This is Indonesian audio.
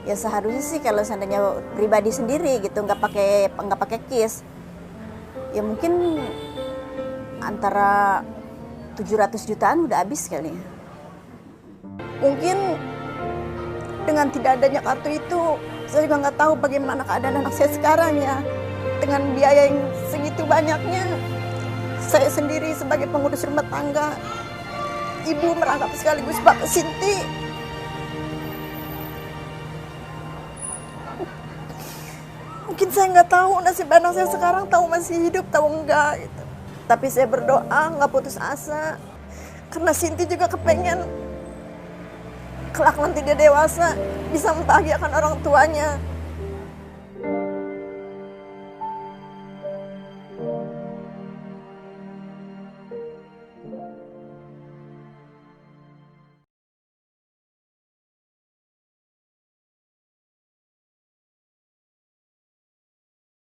Ya seharusnya sih kalau seandainya pribadi sendiri gitu nggak pakai KIS, ya mungkin antara 700 jutaan udah habis kali. Mungkin dengan tidak adanya kartu itu, saya juga nggak tahu bagaimana keadaan anak saya sekarang ya. Dengan biaya yang segitu banyaknya, saya sendiri sebagai pengurus rumah tangga, ibu merangkap sekaligus Bapak Sinti. Mungkin saya nggak tahu nasib anak saya sekarang, tahu masih hidup, tahu enggak gitu. Tapi saya berdoa nggak putus asa, karena Sinti juga kepengen kelak nanti dia dewasa bisa membahagiakan orang tuanya.